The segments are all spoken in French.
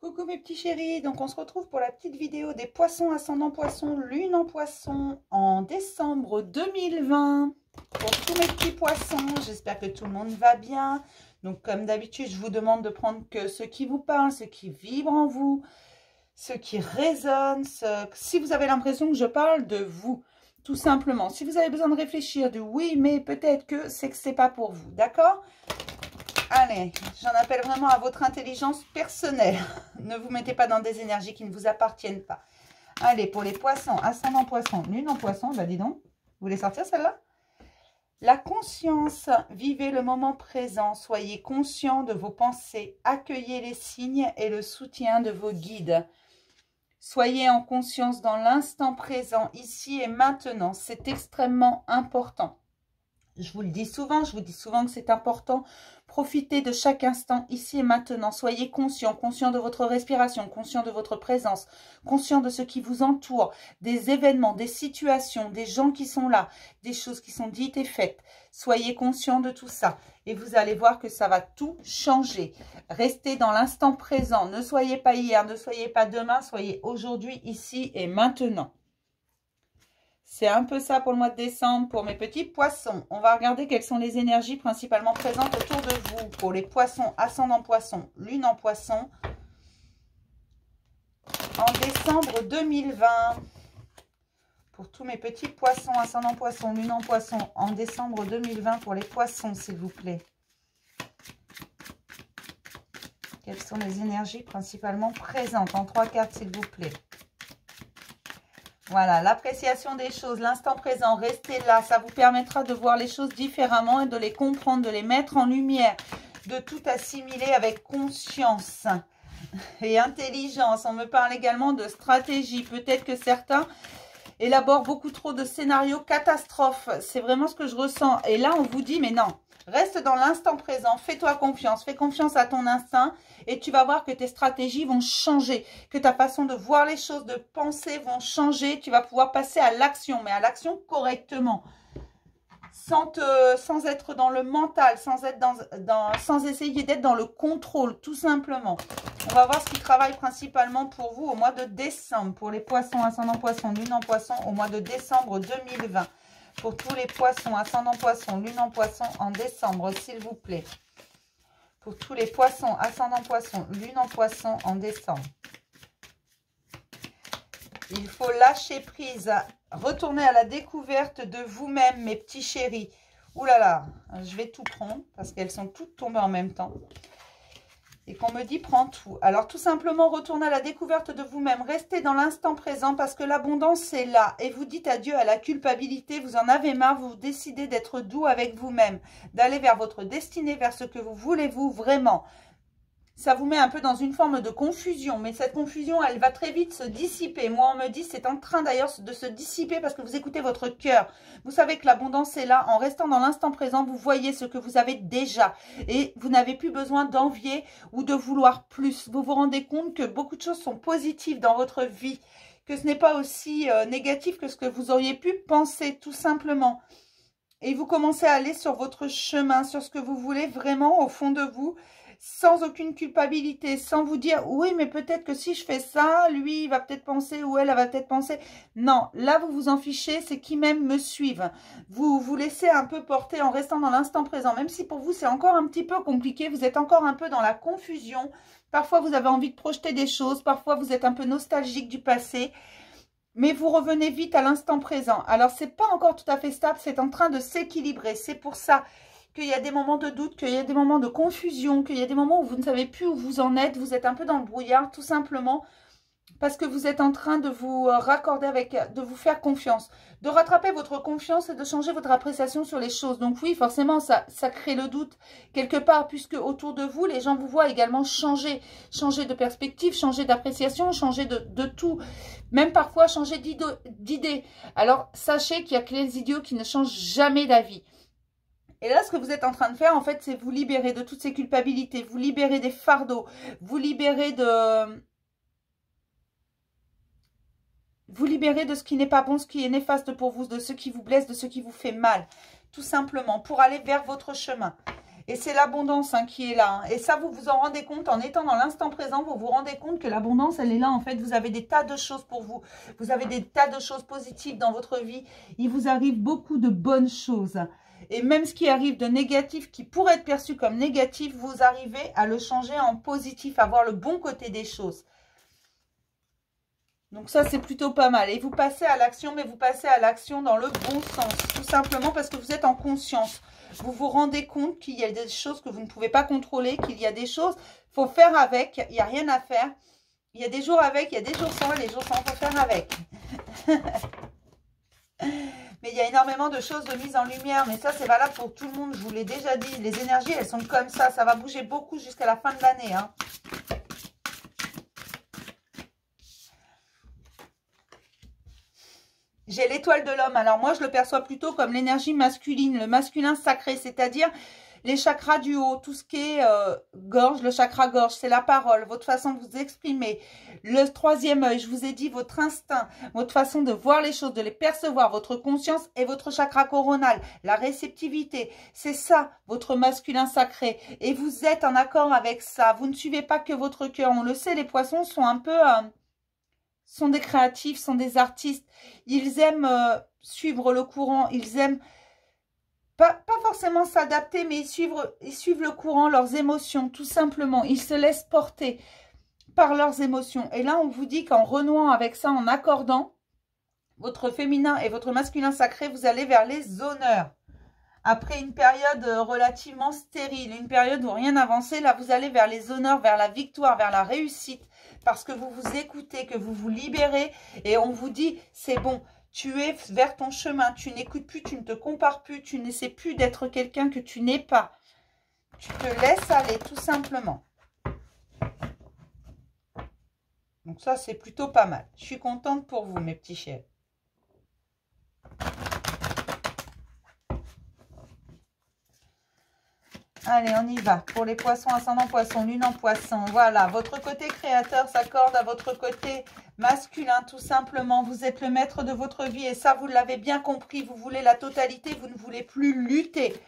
Coucou mes petits chéris, donc on se retrouve pour la petite vidéo des poissons ascendant poisson, lune en poisson en décembre 2020. Pour tous mes petits poissons, j'espère que tout le monde va bien. Donc comme d'habitude, je vous demande de prendre que ce qui vous parle, ce qui vibre en vous, ce qui résonne, si vous avez l'impression que je parle de vous, tout simplement. Si vous avez besoin de réfléchir, de oui, mais peut-être que c'est pas pour vous, d'accord ? Allez, j'en appelle vraiment à votre intelligence personnelle. Ne vous mettez pas dans des énergies qui ne vous appartiennent pas. Allez, pour les poissons, ascendant poisson, lune en poisson, bah dis donc, vous voulez sortir celle-là? La conscience, vivez le moment présent, soyez conscient de vos pensées, accueillez les signes et le soutien de vos guides. Soyez en conscience dans l'instant présent, ici et maintenant, c'est extrêmement important. Je vous le dis souvent, je vous dis souvent que c'est important. Profitez de chaque instant, ici et maintenant. Soyez conscient, conscient de votre respiration, conscient de votre présence, conscient de ce qui vous entoure, des événements, des situations, des gens qui sont là, des choses qui sont dites et faites. Soyez conscient de tout ça et vous allez voir que ça va tout changer. Restez dans l'instant présent. Ne soyez pas hier, ne soyez pas demain, soyez aujourd'hui, ici et maintenant. C'est un peu ça pour le mois de décembre pour mes petits poissons. On va regarder quelles sont les énergies principalement présentes autour de vous. Pour les poissons, ascendant poisson, lune en poisson. En décembre 2020. Pour tous mes petits poissons, ascendant poisson, lune en poisson. En décembre 2020 pour les poissons, s'il vous plaît. Quelles sont les énergies principalement présentes? En 3 cartes, s'il vous plaît. Voilà, l'appréciation des choses, l'instant présent, restez là. Ça vous permettra de voir les choses différemment et de les comprendre, de les mettre en lumière, de tout assimiler avec conscience et intelligence. On me parle également de stratégie. Peut-être que certains élaborent beaucoup trop de scénarios catastrophes. C'est vraiment ce que je ressens. Et là, on vous dit, mais non, reste dans l'instant présent. Fais-toi confiance. Fais confiance à ton instinct. Et tu vas voir que tes stratégies vont changer. Que ta façon de voir les choses, de penser vont changer. Tu vas pouvoir passer à l'action. Mais à l'action correctement. Sans être dans le mental. Sans essayer d'être dans le contrôle. Tout simplement. On va voir ce qui travaille principalement pour vous au mois de décembre. Pour les poissons, ascendant poisson, lune en poisson, au mois de décembre 2020. Pour tous les poissons, ascendant poisson, lune en poisson, en décembre, s'il vous plaît. Pour tous les poissons, ascendant poisson, lune en poisson, en décembre. Il faut lâcher prise, retourner à la découverte de vous-même, mes petits chéris. Ouh là là, je vais tout prendre parce qu'elles sont toutes tombées en même temps. Et qu'on me dit prends tout. Alors tout simplement retournez à la découverte de vous-même. Restez dans l'instant présent parce que l'abondance est là. Et vous dites adieu à la culpabilité. Vous en avez marre. Vous décidez d'être doux avec vous-même. D'aller vers votre destinée, vers ce que vous voulez vous vraiment. Ça vous met un peu dans une forme de confusion. Mais cette confusion, elle va très vite se dissiper. Moi, on me dit c'est en train d'ailleurs de se dissiper parce que vous écoutez votre cœur. Vous savez que l'abondance est là. En restant dans l'instant présent, vous voyez ce que vous avez déjà. Et vous n'avez plus besoin d'envier ou de vouloir plus. Vous vous rendez compte que beaucoup de choses sont positives dans votre vie. Que ce n'est pas aussi négatif que ce que vous auriez pu penser, tout simplement. Et vous commencez à aller sur votre chemin, sur ce que vous voulez vraiment au fond de vous. Sans aucune culpabilité, sans vous dire « Oui, mais peut-être que si je fais ça, lui, il va peut-être penser ou elle va peut-être penser. » Non, là, vous vous en fichez, c'est qui même me suivent. Vous vous laissez un peu porter en restant dans l'instant présent. Même si pour vous, c'est encore un petit peu compliqué, vous êtes encore un peu dans la confusion. Parfois, vous avez envie de projeter des choses. Parfois, vous êtes un peu nostalgique du passé. Mais vous revenez vite à l'instant présent. Alors, c'est pas encore tout à fait stable, c'est en train de s'équilibrer. C'est pour ça qu'il y a des moments de doute, qu'il y a des moments de confusion, qu'il y a des moments où vous ne savez plus où vous en êtes, vous êtes un peu dans le brouillard, tout simplement parce que vous êtes en train de vous raccorder de vous faire confiance, de rattraper votre confiance et de changer votre appréciation sur les choses. Donc oui, forcément, ça crée le doute quelque part, puisque autour de vous, les gens vous voient également changer de perspective, changer d'appréciation, changer de tout, même parfois changer d'idée. Alors, sachez qu'il y a que les idiots qui ne changent jamais d'avis. Et là, ce que vous êtes en train de faire, en fait, c'est vous libérer de toutes ces culpabilités, vous libérer des fardeaux, vous libérer de ce qui n'est pas bon, ce qui est néfaste pour vous, de ce qui vous blesse, de ce qui vous fait mal, tout simplement, pour aller vers votre chemin. Et c'est l'abondance hein, qui est là. Hein. Et ça, vous vous en rendez compte en étant dans l'instant présent. Vous vous rendez compte que l'abondance, elle est là. En fait, vous avez des tas de choses pour vous. Vous avez des tas de choses positives dans votre vie. Il vous arrive beaucoup de bonnes choses. Et même ce qui arrive de négatif, qui pourrait être perçu comme négatif, vous arrivez à le changer en positif, à voir le bon côté des choses. Donc ça, c'est plutôt pas mal. Et vous passez à l'action, mais vous passez à l'action dans le bon sens. Tout simplement parce que vous êtes en conscience. Vous vous rendez compte qu'il y a des choses que vous ne pouvez pas contrôler, qu'il y a des choses, il faut faire avec, il n'y a rien à faire. Il y a des jours avec, il y a des jours sans, et les jours sans, il faut faire avec. Mais il y a énormément de choses de mise en lumière. Mais ça, c'est valable pour tout le monde. Je vous l'ai déjà dit. Les énergies, elles sont comme ça. Ça va bouger beaucoup jusqu'à la fin de l'année. Hein. J'ai l'étoile de l'homme. Alors moi, je le perçois plutôt comme l'énergie masculine, le masculin sacré, c'est-à-dire les chakras du haut, tout ce qui est gorge, le chakra gorge, c'est la parole, votre façon de vous exprimer. Le troisième œil, je vous ai dit, votre instinct, votre façon de voir les choses, de les percevoir, votre conscience et votre chakra coronal, la réceptivité. C'est ça, votre masculin sacré. Et vous êtes en accord avec ça. Vous ne suivez pas que votre cœur. On le sait, les poissons sont un peu... sont des créatifs, sont des artistes. Ils aiment suivre le courant. Ils aiment pas forcément s'adapter, mais ils suivent le courant, leurs émotions, tout simplement. Ils se laissent porter par leurs émotions. Et là, on vous dit qu'en renouant avec ça, en accordant votre féminin et votre masculin sacré, vous allez vers les honneurs. Après une période relativement stérile, une période où rien n'avançait, là, vous allez vers les honneurs, vers la victoire, vers la réussite. Parce que vous vous écoutez, que vous vous libérez et on vous dit, c'est bon, tu es vers ton chemin, tu n'écoutes plus, tu ne te compares plus, tu n'essaies plus d'être quelqu'un que tu n'es pas. Tu te laisses aller, tout simplement. Donc ça, c'est plutôt pas mal. Je suis contente pour vous, mes petits chéris. Allez, on y va. Pour les poissons, ascendant poisson, lune en poisson. Voilà, votre côté créateur s'accorde à votre côté masculin, tout simplement. Vous êtes le maître de votre vie et ça, vous l'avez bien compris. Vous voulez la totalité, vous ne voulez plus lutter.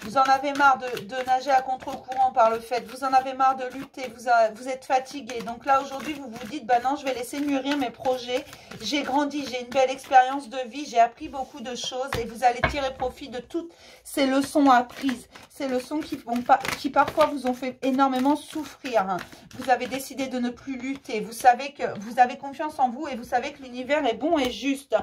Vous en avez marre de nager à contre-courant par le fait. Vous en avez marre de lutter. Vous êtes fatigué. Donc là, aujourd'hui, vous vous dites, bah non, je vais laisser mûrir mes projets. J'ai grandi, j'ai une belle expérience de vie. J'ai appris beaucoup de choses et vous allez tirer profit de toutes ces leçons apprises. Ces leçons qui parfois vous ont fait énormément souffrir. Hein. Vous avez décidé de ne plus lutter. Vous savez que vous avez confiance en vous et vous savez que l'univers est bon et juste.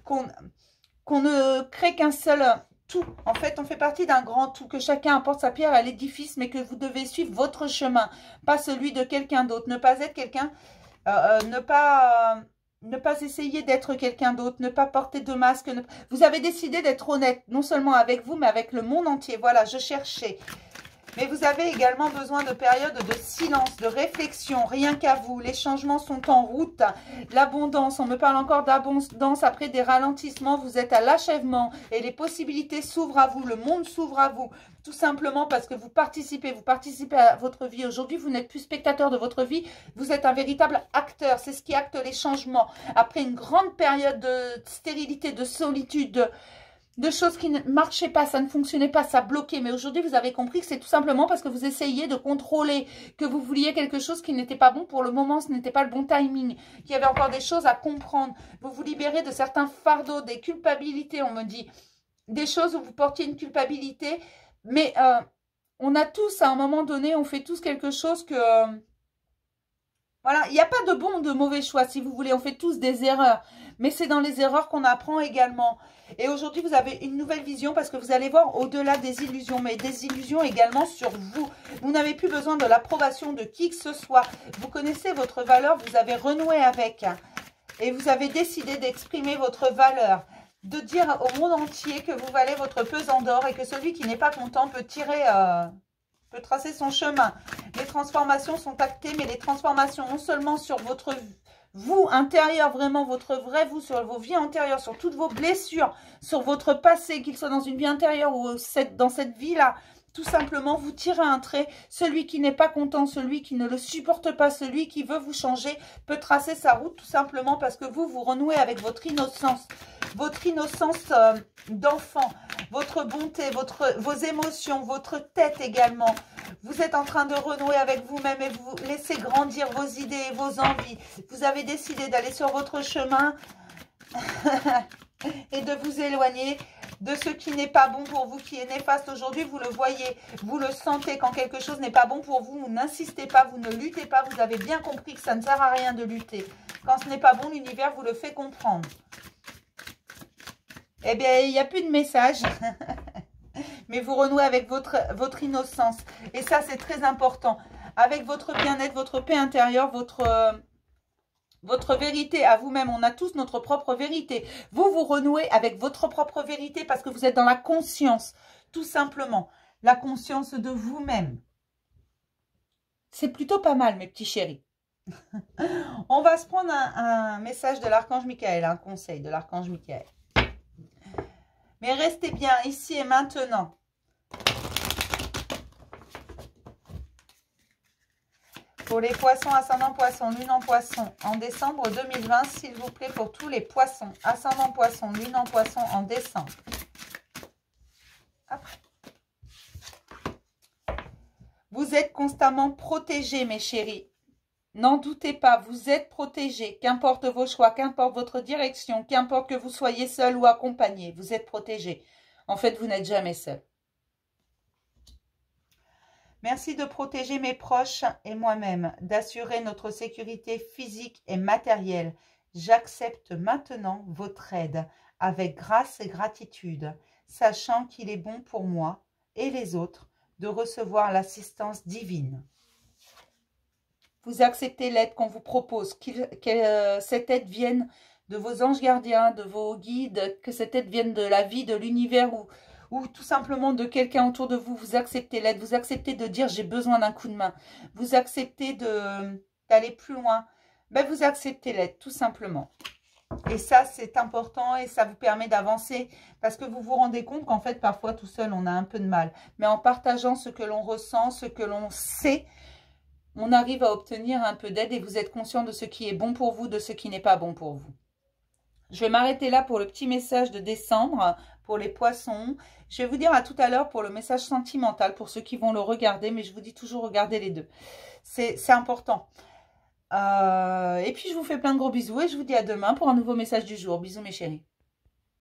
Qu'on ne crée qu'un seul... tout. En fait, on fait partie d'un grand tout, que chacun apporte sa pierre à l'édifice, mais que vous devez suivre votre chemin, pas celui de quelqu'un d'autre. Ne pas être quelqu'un, ne pas essayer d'être quelqu'un d'autre, ne pas porter de masque. Vous avez décidé d'être honnête, non seulement avec vous, mais avec le monde entier. Voilà, je cherchais. Mais vous avez également besoin de périodes de silence, de réflexion, rien qu'à vous. Les changements sont en route. L'abondance, on me parle encore d'abondance après des ralentissements. Vous êtes à l'achèvement et les possibilités s'ouvrent à vous. Le monde s'ouvre à vous. Tout simplement parce que vous participez à votre vie. Aujourd'hui, vous n'êtes plus spectateur de votre vie. Vous êtes un véritable acteur. C'est ce qui acte les changements. Après une grande période de stérilité, de solitude, de choses qui ne marchaient pas, ça ne fonctionnait pas, ça bloquait. Mais aujourd'hui, vous avez compris que c'est tout simplement parce que vous essayez de contrôler, que vous vouliez quelque chose qui n'était pas bon pour le moment, ce n'était pas le bon timing, qu'il y avait encore des choses à comprendre. Vous vous libérez de certains fardeaux, des culpabilités, on me dit. Des choses où vous portiez une culpabilité. Mais on a tous, à un moment donné, on fait tous quelque chose que... voilà, il n'y a pas de bon ou de mauvais choix, si vous voulez. On fait tous des erreurs. Mais c'est dans les erreurs qu'on apprend également. Et aujourd'hui, vous avez une nouvelle vision parce que vous allez voir au-delà des illusions. Mais des illusions également sur vous. Vous n'avez plus besoin de l'approbation de qui que ce soit. Vous connaissez votre valeur, vous avez renoué avec. Et vous avez décidé d'exprimer votre valeur. De dire au monde entier que vous valez votre pesant d'or et que celui qui n'est pas content peut tirer... peut tracer son chemin. Les transformations sont actées, mais les transformations non seulement sur votre vous intérieur, vraiment votre vrai vous, sur vos vies antérieures, sur toutes vos blessures, sur votre passé, qu'il soit dans une vie intérieure ou dans cette vie-là, tout simplement, vous tirez un trait. Celui qui n'est pas content, celui qui ne le supporte pas, celui qui veut vous changer, peut tracer sa route tout simplement parce que vous renouez avec votre innocence. votre innocence d'enfant, votre bonté, vos émotions, votre tête également. Vous êtes en train de renouer avec vous-même et vous laissez grandir vos idées et vos envies. Vous avez décidé d'aller sur votre chemin et de vous éloigner de ce qui n'est pas bon pour vous, qui est néfaste aujourd'hui. Vous le voyez, vous le sentez quand quelque chose n'est pas bon pour vous. Vous n'insistez pas, vous ne luttez pas. Vous avez bien compris que ça ne sert à rien de lutter. Quand ce n'est pas bon, l'univers vous le fait comprendre. Eh bien, il n'y a plus de message. Mais vous renouez avec votre innocence. Et ça, c'est très important. Avec votre bien-être, votre paix intérieure, votre vérité à vous-même. On a tous notre propre vérité. Vous renouez avec votre propre vérité parce que vous êtes dans la conscience. Tout simplement. La conscience de vous-même. C'est plutôt pas mal, mes petits chéris. On va se prendre un message de l'archange Michael, un conseil de l'archange Michael. Mais restez bien ici et maintenant. Pour les poissons, ascendant poisson, lune en poisson, en décembre 2020, s'il vous plaît, pour tous les poissons, ascendant poisson, lune en poisson, en décembre. Après. Vous êtes constamment protégés, mes chéris. N'en doutez pas, vous êtes protégés. Qu'importe vos choix, qu'importe votre direction, qu'importe que vous soyez seul ou accompagné, vous êtes protégés. En fait, vous n'êtes jamais seul. Merci de protéger mes proches et moi-même, d'assurer notre sécurité physique et matérielle. J'accepte maintenant votre aide avec grâce et gratitude, sachant qu'il est bon pour moi et les autres de recevoir l'assistance divine. Vous acceptez l'aide qu'on vous propose, que cette aide vienne de vos anges gardiens, de vos guides, que cette aide vienne de la vie, de l'univers ou tout simplement de quelqu'un autour de vous. Vous acceptez l'aide, vous acceptez de dire j'ai besoin d'un coup de main. Vous acceptez d'aller plus loin. Ben, vous acceptez l'aide, tout simplement. Et ça, c'est important et ça vous permet d'avancer parce que vous vous rendez compte qu'en fait, parfois, tout seul, on a un peu de mal. Mais en partageant ce que l'on ressent, ce que l'on sait, on arrive à obtenir un peu d'aide et vous êtes conscient de ce qui est bon pour vous, de ce qui n'est pas bon pour vous. Je vais m'arrêter là pour le petit message de décembre pour les poissons. Je vais vous dire à tout à l'heure pour le message sentimental pour ceux qui vont le regarder, mais je vous dis toujours regardez les deux. C'est important. Et puis je vous fais plein de gros bisous et je vous dis à demain pour un nouveau message du jour. Bisous mes chéris.